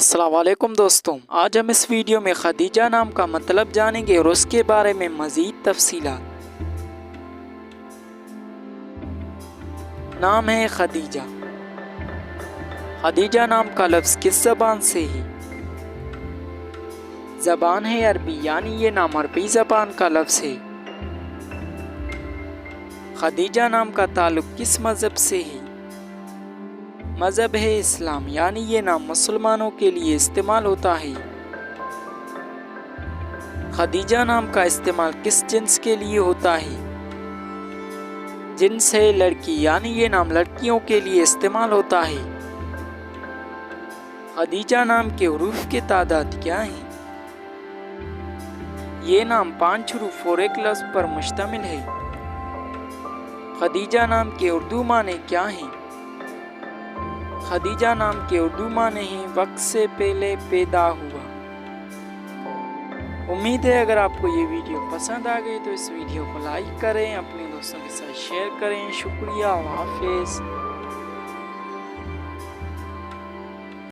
अस्सलाम वालेकुम दोस्तों, आज हम इस वीडियो में खदीजा नाम का मतलब जानेंगे और उसके बारे में मज़ीद तफसीलात। नाम है खदीजा। खदीजा नाम का लफ्ज़ किस ज़बान से है? ज़बान है अरबी, यानी ये नाम अरबी ज़बान का लफ्ज़ है। खदीजा नाम का ताल्लुक़ किस मज़हब से है? मज़हब है इस्लाम, यानी ये नाम मुसलमानों के लिए इस्तेमाल होता है। खदीजा नाम का इस्तेमाल किस जिन्स के लिए होता है? जिन्स है लड़की, यानी ये नाम लड़कियों के लिए इस्तेमाल होता है। खदीजा नाम के हुरूफ की तादाद क्या है? ये नाम 5 हुरूफ और एक लफ्ज़ पर मुश्तमिल है। खदीजा नाम के उर्दू माने क्या हैं? खदीजा नाम के उर्दू माने हैं वक्त से पहले पैदा हुआ। उम्मीद है अगर आपको ये वीडियो पसंद आ गई तो इस वीडियो को लाइक करें, अपने दोस्तों के साथ शेयर करें। शुक्रिया, हाफिज़।